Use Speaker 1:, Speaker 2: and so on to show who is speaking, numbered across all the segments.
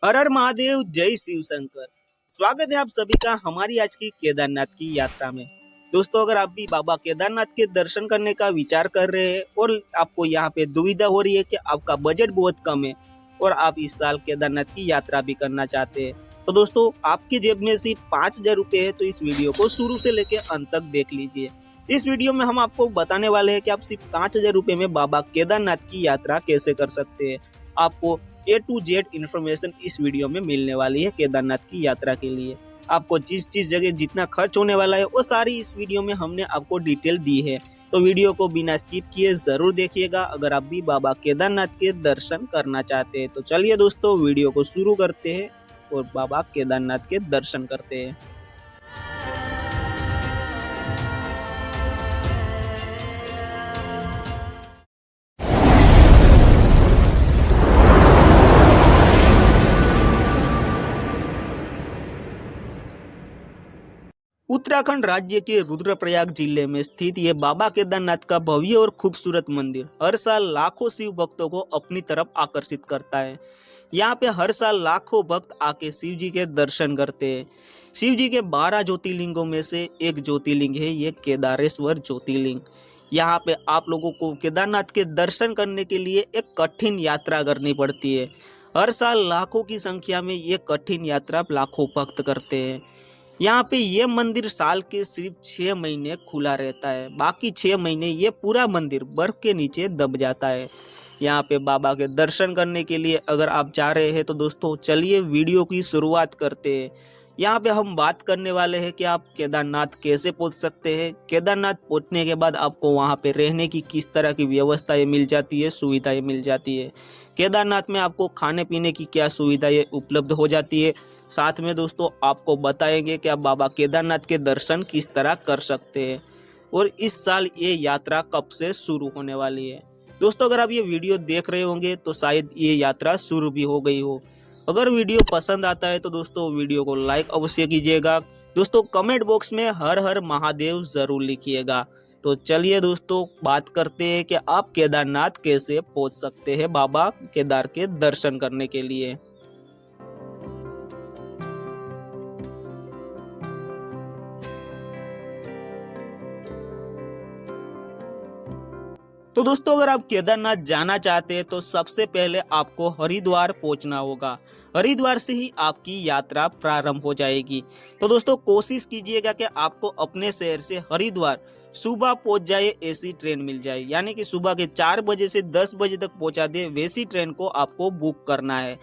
Speaker 1: हर हर महादेव, जय शिव शंकर। स्वागत है आप सभी का हमारी आज की केदारनाथ की यात्रा में। दोस्तों, अगर आप भी बाबा केदारनाथ के दर्शन करने का विचार कर रहे हैं और आपको यहाँ पे दुविधा हो रही है कि आपका बजट बहुत कम है और आप इस साल केदारनाथ की यात्रा भी करना चाहते हैं, तो दोस्तों आपकी जेब में सिर्फ 5,000 रुपये है, तो इस वीडियो को शुरू से लेकर अंत तक देख लीजिए। इस वीडियो में हम आपको बताने वाले हैं कि आप सिर्फ 5,000 रुपये में बाबा केदारनाथ की यात्रा कैसे कर सकते हैं। आपको A to Z इन्फॉर्मेशन इस वीडियो में मिलने वाली है केदारनाथ की यात्रा के लिए। आपको जिस जिस जगह जितना खर्च होने वाला है वो सारी इस वीडियो में हमने आपको डिटेल दी है, तो वीडियो को बिना स्किप किए जरूर देखिएगा अगर आप भी बाबा केदारनाथ के दर्शन करना चाहते हैं। तो चलिए दोस्तों, वीडियो को शुरू करते हैं और बाबा केदारनाथ के दर्शन करते हैं। उत्तराखंड राज्य के रुद्रप्रयाग जिले में स्थित ये बाबा केदारनाथ का भव्य और खूबसूरत मंदिर हर साल लाखों शिव भक्तों को अपनी तरफ आकर्षित करता है। यहाँ पे हर साल लाखों भक्त आके शिव जी के दर्शन करते हैं। शिव जी के 12 ज्योतिर्लिंगों में से एक ज्योतिर्लिंग है ये केदारेश्वर ज्योतिर्लिंग। यहाँ पे आप लोगों को केदारनाथ के दर्शन करने के लिए एक कठिन यात्रा करनी पड़ती है। हर साल लाखों की संख्या में ये कठिन यात्रा लाखों भक्त करते हैं। यहाँ पे ये मंदिर साल के सिर्फ 6 महीने खुला रहता है, बाकी 6 महीने ये पूरा मंदिर बर्फ के नीचे दब जाता है। यहाँ पे बाबा के दर्शन करने के लिए अगर आप जा रहे हैं तो दोस्तों चलिए वीडियो की शुरुआत करते हैं। यहाँ पे हम बात करने वाले हैं कि आप केदारनाथ कैसे पहुँच सकते हैं। केदारनाथ पहुँचने के बाद आपको वहाँ पे रहने की किस तरह की व्यवस्थाएं मिल जाती है, सुविधाएं मिल जाती है। केदारनाथ में आपको खाने पीने की क्या सुविधाएं उपलब्ध हो जाती है। साथ में दोस्तों आपको बताएंगे कि आप बाबा केदारनाथ के दर्शन किस तरह कर सकते हैं और इस साल ये यात्रा कब से शुरू होने वाली है। दोस्तों, अगर आप ये वीडियो देख रहे होंगे तो शायद ये यात्रा शुरू भी हो गई हो। अगर वीडियो पसंद आता है तो दोस्तों वीडियो को लाइक अवश्य कीजिएगा। दोस्तों कमेंट बॉक्स में हर हर महादेव जरूर लिखिएगा। तो चलिए दोस्तों बात करते हैं कि आप केदारनाथ कैसे पहुंच सकते हैं बाबा केदार के दर्शन करने के लिए। तो दोस्तों अगर आप केदारनाथ जाना चाहते हैं तो सबसे पहले आपको हरिद्वार पहुंचना होगा। हरिद्वार से ही आपकी यात्रा प्रारंभ हो जाएगी। तो दोस्तों कोशिश कीजिएगा कि आपको अपने शहर से हरिद्वार सुबह पहुंच जाए, ऐसी ट्रेन मिल जाए, यानी कि सुबह के 4 बजे से 10 बजे तक पहुंचा दे, वैसी ट्रेन को आपको बुक करना है।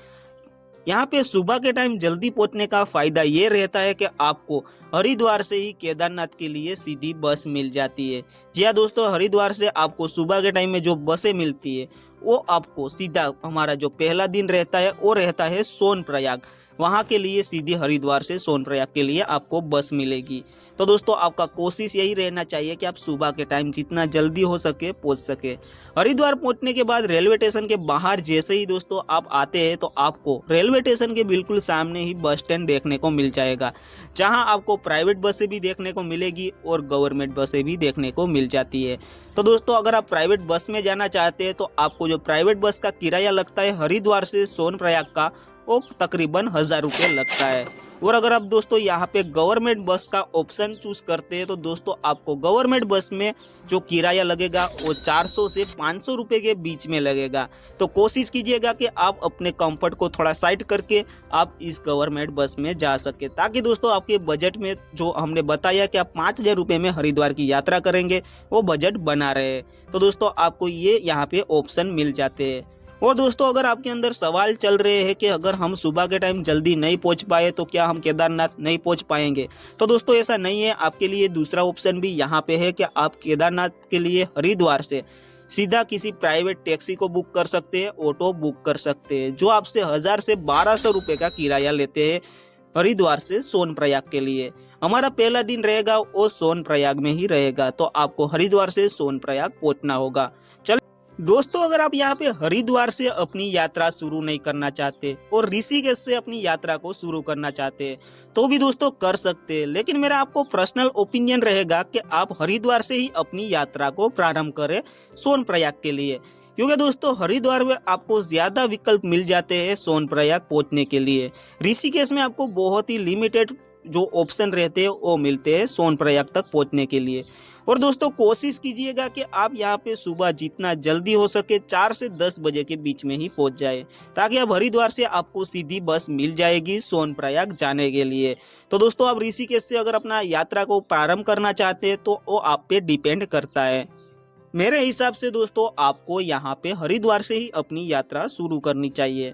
Speaker 1: यहाँ पे सुबह के टाइम जल्दी पहुंचने का फायदा ये रहता है कि आपको हरिद्वार से ही केदारनाथ के लिए सीधी बस मिल जाती है। जी हाँ दोस्तों, हरिद्वार से आपको सुबह के टाइम में जो बसें मिलती है वो आपको सीधा हमारा जो पहला दिन रहता है वो रहता है सोनप्रयाग, वहाँ के लिए सीधी हरिद्वार से सोनप्रयाग के लिए आपको बस मिलेगी। तो दोस्तों आपका कोशिश यही रहना चाहिए कि आप सुबह के टाइम जितना जल्दी हो सके पहुँच सके। हरिद्वार पहुंचने के बाद रेलवे स्टेशन के बाहर जैसे ही दोस्तों आप आते हैं तो आपको रेलवे स्टेशन के बिल्कुल सामने ही बस स्टैंड देखने को मिल जाएगा, जहां आपको प्राइवेट बसें भी देखने को मिलेगी और गवर्नमेंट बसें भी देखने को मिल जाती है। तो दोस्तों अगर आप प्राइवेट बस में जाना चाहते हैं तो आपको जो प्राइवेट बस का किराया लगता है हरिद्वार से सोनप्रयाग का, वो तकरीबन 1,000 रुपये लगता है। और अगर आप दोस्तों यहाँ पे गवर्नमेंट बस का ऑप्शन चूज करते हैं तो दोस्तों आपको गवर्नमेंट बस में जो किराया लगेगा वो 400 से 500 रुपये के बीच में लगेगा। तो कोशिश कीजिएगा कि आप अपने कंफर्ट को थोड़ा साइड करके आप इस गवर्नमेंट बस में जा सके, ताकि दोस्तों आपके बजट में जो हमने बताया कि आप 5,000 रुपये में हरिद्वार की यात्रा करेंगे वो बजट बना रहे। तो दोस्तों आपको ये यहाँ पे ऑप्शन मिल जाते हैं। और दोस्तों अगर आपके अंदर सवाल चल रहे हैं कि अगर हम सुबह के टाइम जल्दी नहीं पहुंच पाए तो क्या हम केदारनाथ नहीं पहुंच पाएंगे, तो दोस्तों ऐसा नहीं है। आपके लिए दूसरा ऑप्शन भी यहाँ पे है कि आप केदारनाथ के लिए हरिद्वार से सीधा किसी प्राइवेट टैक्सी को बुक कर सकते हैं, ऑटो बुक कर सकते हैं, जो आपसे 1,000 से 1,200 रुपये का किराया लेते हैं हरिद्वार से सोनप्रयाग के लिए। हमारा पहला दिन रहेगा वो सोनप्रयाग में ही रहेगा, तो आपको हरिद्वार से सोनप्रयाग पहुंचना होगा। दोस्तों अगर आप यहाँ पे हरिद्वार से अपनी यात्रा शुरू नहीं करना चाहते और ऋषिकेश से अपनी यात्रा को शुरू करना चाहते हैं तो भी दोस्तों कर सकते हैं, लेकिन मेरा आपको पर्सनल ओपिनियन रहेगा कि आप हरिद्वार से ही अपनी यात्रा को प्रारंभ करें सोनप्रयाग के लिए। क्योंकि दोस्तों हरिद्वार में आपको ज़्यादा विकल्प मिल जाते हैं सोनप्रयाग पहुंचने के लिए। ऋषिकेश में आपको बहुत ही लिमिटेड जो ऑप्शन रहते हैं वो मिलते हैं सोनप्रयाग तक पहुंचने के लिए। और दोस्तों कोशिश कीजिएगा कि आप यहाँ पे सुबह जितना जल्दी हो सके 4 से 10 बजे के बीच में ही पहुंच जाए, ताकि अब हरिद्वार से आपको सीधी बस मिल जाएगी सोनप्रयाग जाने के लिए। तो दोस्तों आप ऋषिकेश से अगर अपना यात्रा को प्रारंभ करना चाहते हैं तो वो आप पे डिपेंड करता है। मेरे हिसाब से दोस्तों आपको यहाँ पे हरिद्वार से ही अपनी यात्रा शुरू करनी चाहिए।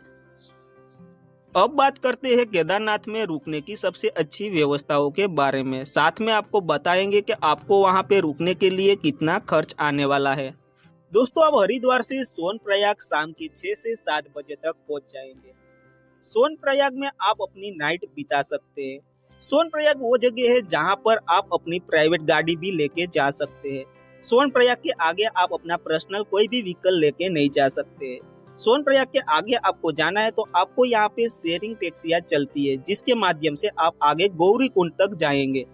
Speaker 1: अब बात करते हैं केदारनाथ में रुकने की सबसे अच्छी व्यवस्थाओं के बारे में। साथ में आपको बताएंगे कि आपको वहां पे रुकने के लिए कितना खर्च आने वाला है। दोस्तों आप हरिद्वार से सोनप्रयाग शाम के 6 से 7 बजे तक पहुंच जाएंगे। सोनप्रयाग में आप अपनी नाइट बिता सकते हैं। सोनप्रयाग वो जगह है जहां पर आप अपनी प्राइवेट गाड़ी भी लेके जा सकते हैं। सोनप्रयाग के आगे आप अपना पर्सनल कोई भी व्हीकल लेके नहीं जा सकते। सोनप्रयाग के आगे आपको जाना है तो आपको यहाँ पे शेयरिंग टैक्सियां चलती है, जिसके माध्यम से आप आगे गौरी कुंड तक जाएंगे।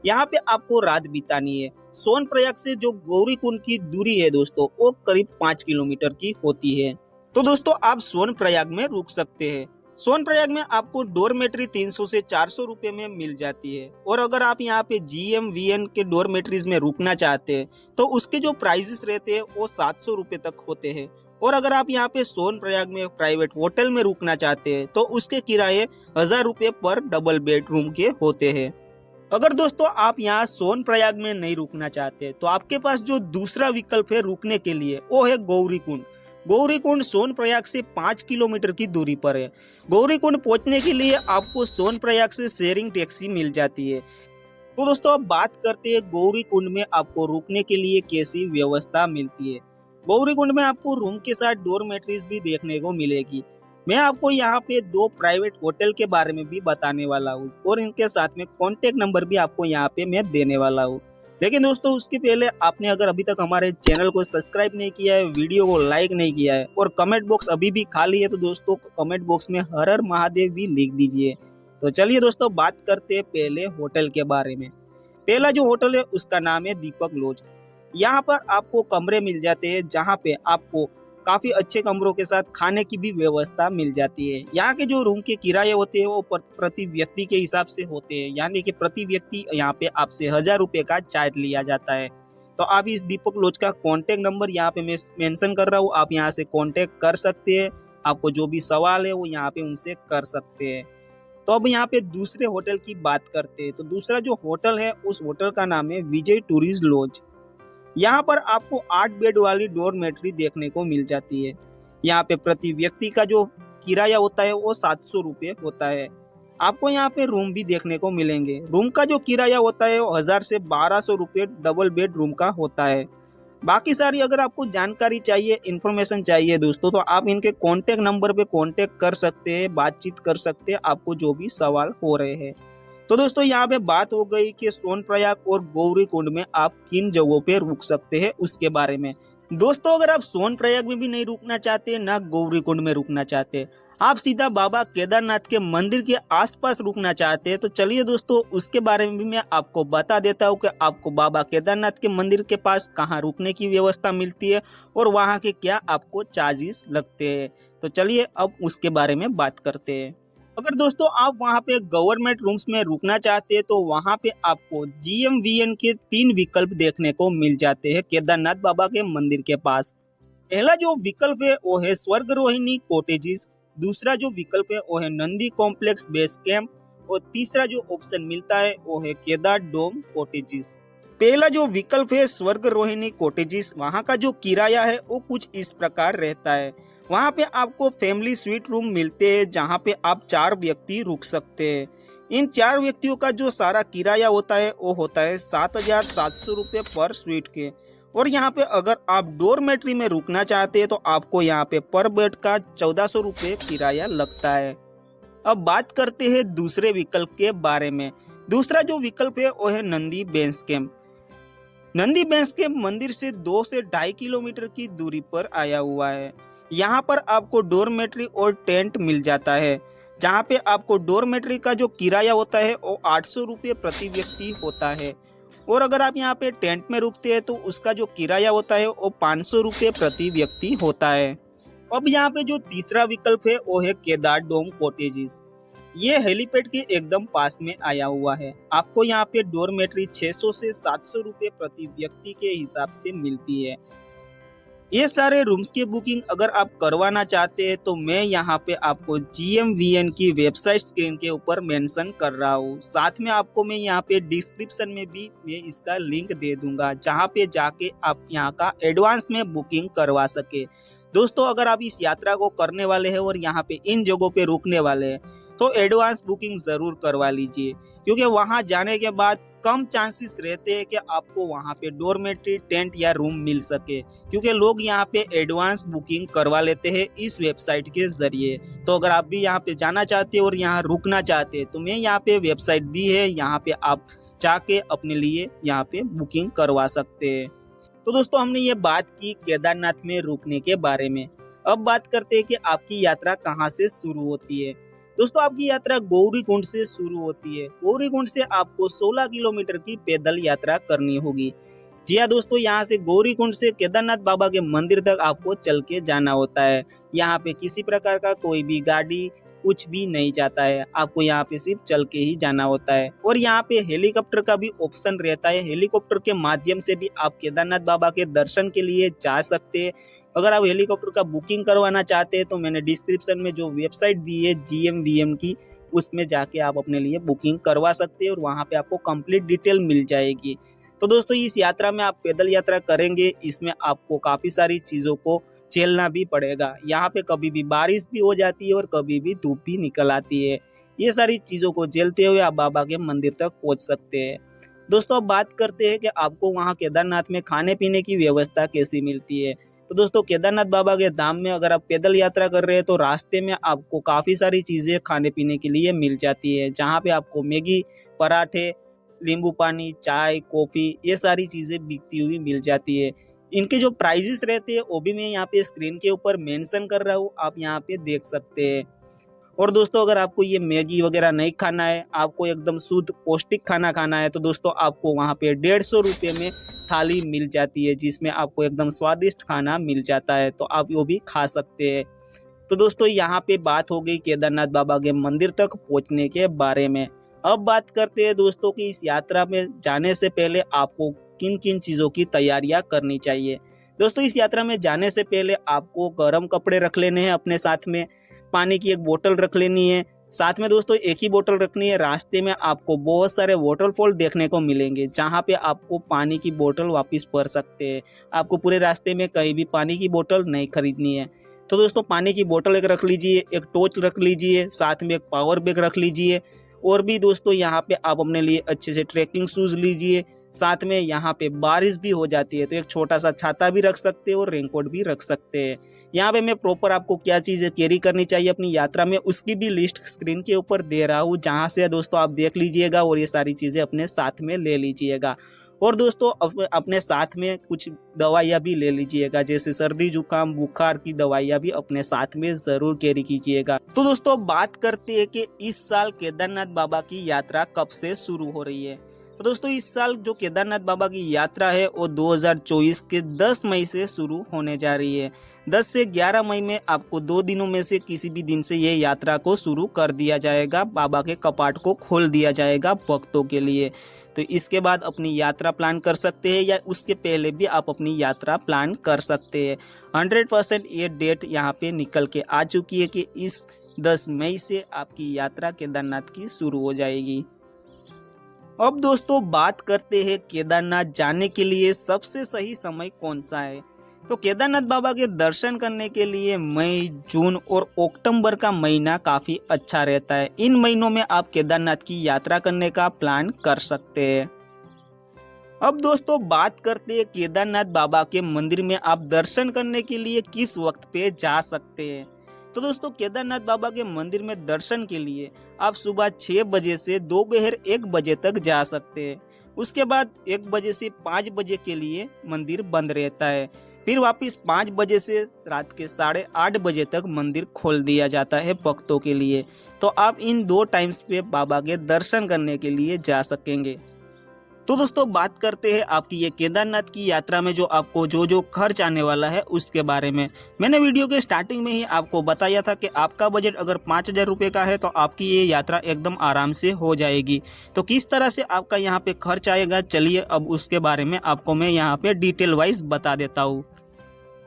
Speaker 1: यहाँ पे आपको रात बितानी है। सोनप्रयाग से जो गौरी कुंड की दूरी है दोस्तों वो करीब 5 किलोमीटर की होती है। तो दोस्तों आप सोनप्रयाग में रुक सकते हैं। सोनप्रयाग में आपको डोरमेट्री 300 से 400 रुपए में मिल जाती है। और अगर आप यहाँ पे GM-VN के डोरमेट्रीज में रुकना चाहते हैं तो उसके जो प्राइसेस रहते हैं वो 700 रुपए तक होते हैं। और अगर आप यहाँ पे सोनप्रयाग में प्राइवेट होटल में रुकना चाहते हैं तो उसके किराए 1000 रुपए पर डबल बेडरूम के होते हैं। अगर दोस्तों आप यहाँ सोनप्रयाग में नहीं रुकना चाहते तो आपके पास जो दूसरा विकल्प है रुकने के लिए वो है गौरी कुंड। गौरी कुंड सोनप्रयाग से 5 किलोमीटर की दूरी पर है। गौरी कुंड पहुंचने के लिए आपको सोनप्रयाग से शेयरिंग टैक्सी मिल जाती है। तो दोस्तों अब बात करते हैं गौरी कुंड में आपको रुकने के लिए कैसी व्यवस्था मिलती है। गौरी कुंड में आपको रूम के साथ डोरमेट्रीज भी देखने को मिलेगी। मैं आपको यहाँ पे 2 प्राइवेट होटल के बारे में भी बताने वाला हूँ और इनके साथ में कॉन्टेक्ट नंबर भी आपको यहाँ पे मैं देने वाला हूँ। लेकिन दोस्तों उसके पहले आपने अगर अभी तक हमारे चैनल को सब्सक्राइब नहीं किया है, वीडियो को लाइक नहीं किया है और कमेंट बॉक्स अभी भी खाली है तो दोस्तों कमेंट बॉक्स में हर हर महादेव भी लिख दीजिए। तो चलिए दोस्तों बात करते हैं पहले होटल के बारे में। पहला जो होटल है उसका नाम है दीपक लॉज। यहाँ पर आपको कमरे मिल जाते हैं जहाँ पे आपको काफी अच्छे कमरों के साथ खाने की भी व्यवस्था मिल जाती है। यहाँ के जो रूम के किराए होते हैं वो प्रति व्यक्ति के हिसाब से होते हैं, यानी कि प्रति व्यक्ति यहाँ पे आपसे 1000 रुपए का चार्ज लिया जाता है। तो आप इस दीपक लॉज का कॉन्टेक्ट नंबर यहाँ पे मैं मेंशन कर रहा हूँ, आप यहाँ से कॉन्टेक्ट कर सकते हैं। आपको जो भी सवाल है वो यहाँ पे उनसे कर सकते हैं। तो अब यहाँ पे दूसरे होटल की बात करते हैं। तो दूसरा जो होटल है उस होटल का नाम है विजय टूरिस्ट लॉज। यहाँ पर आपको 8 बेड वाली डोरमेट्री देखने को मिल जाती है। यहाँ पे प्रति व्यक्ति का जो किराया होता है वो 700 रुपये होता है। आपको यहाँ पे रूम भी देखने को मिलेंगे। रूम का जो किराया होता है वो 1000 से 1200 रुपये डबल बेड रूम का होता है। बाकी सारी अगर आपको जानकारी चाहिए, इन्फॉर्मेशन चाहिए दोस्तों, तो आप इनके कॉन्टेक्ट नंबर पे कॉन्टेक्ट कर सकते हैं, बातचीत कर सकते हैं, आपको जो भी सवाल हो रहे हैं। तो दोस्तों यहाँ पे बात हो गई कि सोनप्रयाग और गौरी कुंड में आप किन जगहों पे रुक सकते हैं उसके बारे में। दोस्तों अगर आप सोनप्रयाग में भी नहीं रुकना चाहते, ना गौरी कुंड में रुकना चाहते, आप सीधा बाबा केदारनाथ के मंदिर के आसपास रुकना चाहते हैं, तो चलिए दोस्तों उसके बारे में भी मैं आपको बता देता हूँ कि आपको बाबा केदारनाथ के मंदिर के पास कहाँ रुकने की व्यवस्था मिलती है और वहाँ के क्या आपको चार्जेस लगते हैं। तो चलिए अब उसके बारे में बात करते हैं। अगर दोस्तों आप वहां पे गवर्नमेंट रूम्स में रुकना चाहते हैं तो वहां पे आपको GM-VN के 3 विकल्प देखने को मिल जाते हैं केदारनाथ बाबा के मंदिर के पास। पहला जो विकल्प है वो है स्वर्ग रोहिणी कॉटेजेस, दूसरा जो विकल्प है वो है नंदी कॉम्प्लेक्स बेस कैंप और तीसरा जो ऑप्शन मिलता है वो है केदार डोम कॉटेजेस। पहला जो विकल्प है स्वर्ग रोहिणी कॉटेजेस, वहाँ का जो किराया है वो कुछ इस प्रकार रहता है। वहाँ पे आपको फैमिली स्वीट रूम मिलते हैं जहाँ पे आप 4 व्यक्ति रुक सकते हैं। इन 4 व्यक्तियों का जो सारा किराया होता है वो होता है 7700 रुपये पर स्वीट के। और यहाँ पे अगर आप डोरमेट्री में रुकना चाहते हैं तो आपको यहाँ पे पर बेड का 1400 रुपये किराया लगता है। अब बात करते हैं दूसरे विकल्प के बारे में। दूसरा जो विकल्प है वो है Nandi base camp. Nandi base camp मंदिर से 2 से 2.5 किलोमीटर की दूरी पर आया हुआ है। यहाँ पर आपको डोरमेट्री और टेंट मिल जाता है, जहाँ पे आपको डोरमेट्री का जो किराया होता है वो 800 रुपये प्रति व्यक्ति होता है और अगर आप यहाँ पे टेंट में रुकते हैं तो उसका जो किराया होता है वो 500 रुपये प्रति व्यक्ति होता है। अब यहाँ पे जो तीसरा विकल्प है वो है केदार डोम कॉटेजेस। ये हेलीपैड के एकदम पास में आया हुआ है। आपको यहाँ पे डोरमेट्री 600 से 700 रुपये प्रति व्यक्ति के हिसाब से मिलती है। ये सारे रूम्स की बुकिंग अगर आप करवाना चाहते हैं तो मैं यहाँ पे आपको GMVN की वेबसाइट स्क्रीन के ऊपर मेंशन कर रहा हूँ। साथ में आपको मैं यहाँ पे डिस्क्रिप्शन में भी मैं इसका लिंक दे दूंगा, जहाँ पे जाके आप यहाँ का एडवांस में बुकिंग करवा सके। दोस्तों, अगर आप इस यात्रा को करने वाले हैं और यहाँ पे इन जगहों पे रुकने वाले हैं तो एडवांस बुकिंग जरूर करवा लीजिए, क्योंकि वहाँ जाने के बाद कम चांसेस रहते हैं कि आपको वहाँ पे डोरमेट्री, टेंट या रूम मिल सके, क्योंकि लोग यहाँ पे एडवांस बुकिंग करवा लेते हैं इस वेबसाइट के जरिए। तो अगर आप भी यहाँ पे जाना चाहते हैं और यहाँ रुकना चाहते हैं तो मैं यहाँ पे वेबसाइट दी है, यहाँ पे आप जाके अपने लिए यहाँ पे बुकिंग करवा सकते हैं। तो दोस्तों, हमने ये बात की केदारनाथ में रुकने के बारे में। अब बात करते हैं कि आपकी यात्रा कहाँ से शुरू होती है। दोस्तों, आपकी यात्रा गौरीकुंड से शुरू होती है। गौरीकुंड से आपको 16 किलोमीटर की पैदल यात्रा करनी होगी। जी हाँ दोस्तों, यहाँ से गौरीकुंड से केदारनाथ बाबा के मंदिर तक आपको चल के जाना होता है। यहाँ पे किसी प्रकार का कोई भी गाड़ी कुछ भी नहीं जाता है, आपको यहाँ पे सिर्फ चल के ही जाना होता है। और यहाँ पे हेलीकॉप्टर का भी ऑप्शन रहता है। हेलीकॉप्टर के माध्यम से भी आप केदारनाथ बाबा के दर्शन के लिए जा सकते हैं। अगर आप हेलीकॉप्टर का बुकिंग करवाना चाहते हैं तो मैंने डिस्क्रिप्शन में जो वेबसाइट दी है GMVN की, उसमें जाके आप अपने लिए बुकिंग करवा सकते हैं और वहाँ पे आपको कंप्लीट डिटेल मिल जाएगी। तो दोस्तों, इस यात्रा में आप पैदल यात्रा करेंगे, इसमें आपको काफ़ी सारी चीज़ों को झेलना भी पड़ेगा। यहाँ पे कभी भी बारिश भी हो जाती है और कभी भी धूप भी निकल आती है। ये सारी चीज़ों को झेलते हुए आप बाबा के मंदिर तक पहुँच सकते हैं। दोस्तों, अब बात करते हैं कि आपको वहाँ केदारनाथ में खाने पीने की व्यवस्था कैसी मिलती है। तो दोस्तों, केदारनाथ बाबा के धाम में अगर आप पैदल यात्रा कर रहे हैं तो रास्ते में आपको काफ़ी सारी चीज़ें खाने पीने के लिए मिल जाती है, जहाँ पे आपको मैगी, पराठे, नींबू पानी, चाय, कॉफ़ी, ये सारी चीज़ें बिकती हुई मिल जाती है। इनके जो प्राइजेस रहते हैं वो भी मैं यहाँ पे स्क्रीन के ऊपर मेंशन कर रहा हूँ, आप यहाँ पे देख सकते हैं। और दोस्तों, अगर आपको ये मैगी वगैरह नहीं खाना है, आपको एकदम शुद्ध पौष्टिक खाना खाना है, तो दोस्तों आपको वहाँ पे 150 रुपये में थाली मिल जाती है, जिसमें आपको एकदम स्वादिष्ट खाना मिल जाता है, तो आप वो भी खा सकते हैं। तो दोस्तों, यहाँ पे बात हो गई केदारनाथ बाबा के मंदिर तक पहुँचने के बारे में। अब बात करते हैं दोस्तों कि इस यात्रा में जाने से पहले आपको किन किन चीज़ों की तैयारियां करनी चाहिए। दोस्तों, इस यात्रा में जाने से पहले आपको गर्म कपड़े रख लेने हैं अपने साथ में, पानी की एक बोतल रख लेनी है। साथ में दोस्तों एक ही बोतल रखनी है। रास्ते में आपको बहुत सारे वाटरफॉल देखने को मिलेंगे, जहाँ पे आपको पानी की बोतल वापस भर सकते हैं। आपको पूरे रास्ते में कहीं भी पानी की बोतल नहीं खरीदनी है। तो दोस्तों, पानी की बोतल एक रख लीजिए, एक टॉर्च रख लीजिए, साथ में एक पावर बैंक रख लीजिए। और भी दोस्तों, यहाँ पे आप अपने लिए अच्छे से ट्रैकिंग शूज़ लीजिए। साथ में यहाँ पे बारिश भी हो जाती है तो एक छोटा सा छाता भी रख सकते हैं और रेनकोट भी रख सकते हैं। यहाँ पे मैं प्रॉपर आपको क्या चीज़ें कैरी करनी चाहिए अपनी यात्रा में, उसकी भी लिस्ट स्क्रीन के ऊपर दे रहा हूँ, जहाँ से दोस्तों आप देख लीजिएगा और ये सारी चीज़ें अपने साथ में ले लीजिएगा। और दोस्तों, अपने साथ में कुछ दवाइयाँ भी ले लीजिएगा, जैसे सर्दी जुकाम बुखार की दवाइयाँ भी अपने साथ में ज़रूर कैरी कीजिएगा। तो दोस्तों, बात करते हैं कि इस साल केदारनाथ बाबा की यात्रा कब से शुरू हो रही है। तो दोस्तों, इस साल जो केदारनाथ बाबा की यात्रा है वो 2024 के 10 मई से शुरू होने जा रही है। 10 से 11 मई में आपको 2 दिनों में से किसी भी दिन से ये यात्रा को शुरू कर दिया जाएगा। बाबा के कपाट को खोल दिया जाएगा भक्तों के लिए। तो इसके बाद अपनी यात्रा प्लान कर सकते हैं या उसके पहले भी आप अपनी यात्रा प्लान कर सकते हैं। 100% ये डेट यहाँ पे निकल के आ चुकी है कि इस 10 मई से आपकी यात्रा केदारनाथ की शुरू हो जाएगी। अब दोस्तों, बात करते हैं केदारनाथ जाने के लिए सबसे सही समय कौन सा है। तो केदारनाथ बाबा के दर्शन करने के लिए मई, जून और अक्टूबर का महीना काफ़ी अच्छा रहता है। इन महीनों में आप केदारनाथ की यात्रा करने का प्लान कर सकते हैं। अब दोस्तों, बात करते हैं केदारनाथ बाबा के मंदिर में आप दर्शन करने के लिए किस वक्त पे जा सकते हैं। तो दोस्तों, केदारनाथ बाबा के मंदिर में दर्शन के लिए आप सुबह 6 बजे से दोपहर 1 बजे तक जा सकते हैं। उसके बाद 1 बजे से 5 बजे के लिए मंदिर बंद रहता है। फिर वापस 5 बजे से रात के 8:30 बजे तक मंदिर खोल दिया जाता है भक्तों के लिए। तो आप इन 2 टाइम्स पे बाबा के दर्शन करने के लिए जा सकेंगे। तो दोस्तों बात करते हैं आपकी ये केदारनाथ की यात्रा में जो आपको जो खर्च आने वाला है उसके बारे में। मैंने वीडियो के स्टार्टिंग में ही आपको बताया था कि आपका बजट अगर 5,000 रुपये का है तो आपकी ये यात्रा एकदम आराम से हो जाएगी। तो किस तरह से आपका यहाँ पे खर्च आएगा, चलिए अब उसके बारे में आपको मैं यहाँ पे डिटेल वाइज बता देता हूँ।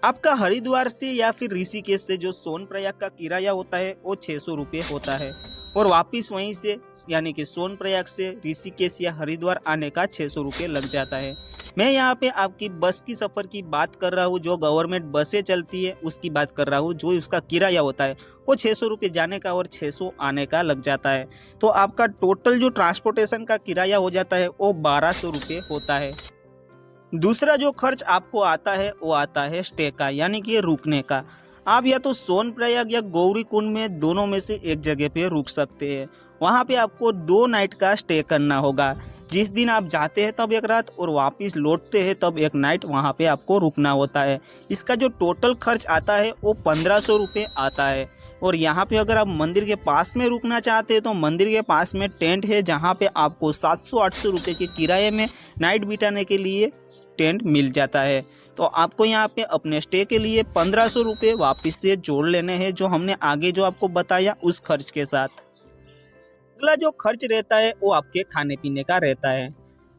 Speaker 1: आपका हरिद्वार से या फिर ऋषिकेश से जो सोनप्रयाग का किराया होता है वो 600 रुपये होता है और वापिस वहीं से यानी कि सोनप्रयाग से ऋषिकेश या हरिद्वार आने का 600 रुपये लग जाता है। मैं यहाँ पे आपकी बस की सफ़र की बात कर रहा हूँ, जो गवर्नमेंट बसें चलती है उसकी बात कर रहा हूँ। जो उसका किराया होता है वो 600 रुपये जाने का और 600 आने का लग जाता है। तो आपका टोटल जो ट्रांसपोर्टेशन का किराया हो जाता है वो 1200 रुपये होता है। दूसरा जो खर्च आपको आता है वो आता है स्टे का, यानी कि रुकने का। आप या तो सोनप्रयाग या गौरीकुंड में दोनों में से एक जगह पे रुक सकते हैं। वहाँ पे आपको 2 नाइट का स्टे करना होगा। जिस दिन आप जाते हैं तब एक रात और वापस लौटते हैं तब एक नाइट वहाँ पे आपको रुकना होता है। इसका जो टोटल खर्च आता है वो 1500 रुपये आता है। और यहाँ पे अगर आप मंदिर के पास में रुकना चाहते हैं तो मंदिर के पास में टेंट है, जहाँ पे आपको 700-800 रुपये के किराए में नाइट बिताने के लिए टेंट मिल जाता है। तो आपको यहाँ पे अपने स्टे के लिए 1500 रुपये वापस से जोड़ लेने हैं, जो हमने आगे जो आपको बताया उस खर्च के साथ। अगला जो खर्च रहता है वो आपके खाने पीने का रहता है।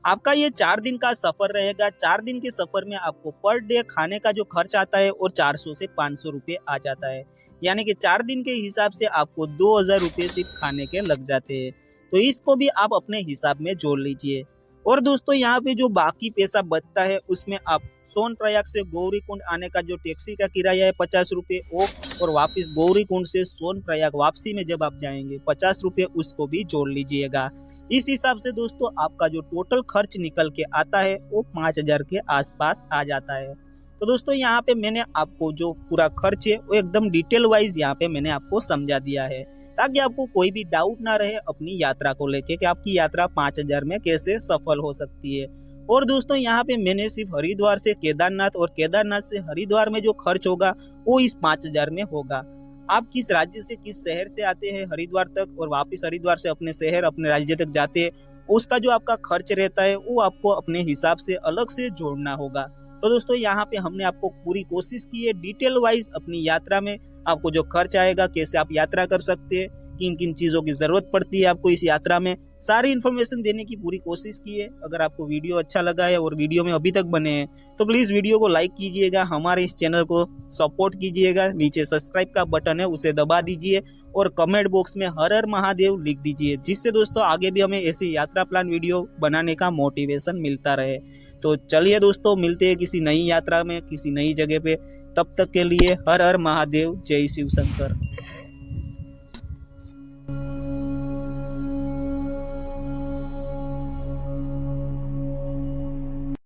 Speaker 1: आपका ये 4 दिन का सफ़र रहेगा। 4 दिन के सफ़र में आपको पर डे खाने का जो खर्च आता है वो 400 से 500 रुपये आ जाता है। यानी कि 4 दिन के हिसाब से आपको 2000 रुपये सिर्फ खाने के लग जाते हैं। तो इसको भी आप अपने हिसाब में जोड़ लीजिए। और दोस्तों यहाँ पे जो बाकी पैसा बचता है उसमें आप सोनप्रयाग से गौरीकुंड आने का जो टैक्सी का किराया है 50 रुपये वो, और वापस गौरीकुंड से सोनप्रयाग वापसी में जब आप जाएंगे 50 रुपये उसको भी जोड़ लीजिएगा। इस हिसाब से दोस्तों आपका जो टोटल खर्च निकल के आता है वो 5000 के आसपास आ जाता है। तो दोस्तों यहाँ पे मैंने आपको जो पूरा खर्च है वो एकदम डिटेल वाइज यहाँ पे मैंने आपको समझा दिया है, ताकि आपको कोई भी डाउट ना रहे अपनी यात्रा को लेके कि आपकी यात्रा 5000 में कैसे सफल हो सकती है। और दोस्तों यहाँ पे मैंने सिर्फ हरिद्वार से केदारनाथ और केदारनाथ से हरिद्वार में जो खर्च होगा वो इस 5000 में होगा। आप किस राज्य से किस शहर से आते हैं हरिद्वार तक और वापस हरिद्वार से अपने शहर अपने राज्य तक जाते हैं, उसका जो आपका खर्च रहता है वो आपको अपने हिसाब से अलग से जोड़ना होगा। तो दोस्तों यहाँ पे हमने आपको पूरी कोशिश की है डिटेल वाइज अपनी यात्रा में आपको जो खर्च आएगा, कैसे आप यात्रा कर सकते हैं, किन किन चीज़ों की ज़रूरत पड़ती है आपको इस यात्रा में, सारी इन्फॉर्मेशन देने की पूरी कोशिश की है। अगर आपको वीडियो अच्छा लगा है और वीडियो में अभी तक बने हैं तो प्लीज़ वीडियो को लाइक कीजिएगा, हमारे इस चैनल को सपोर्ट कीजिएगा। नीचे सब्सक्राइब का बटन है उसे दबा दीजिए और कमेंट बॉक्स में हर हर महादेव लिख दीजिए, जिससे दोस्तों आगे भी हमें ऐसी यात्रा प्लान वीडियो बनाने का मोटिवेशन मिलता रहे। तो चलिए दोस्तों मिलते हैं किसी नई यात्रा में किसी नई जगह पे। तब तक के लिए हर हर महादेव, जय शिव शंकर।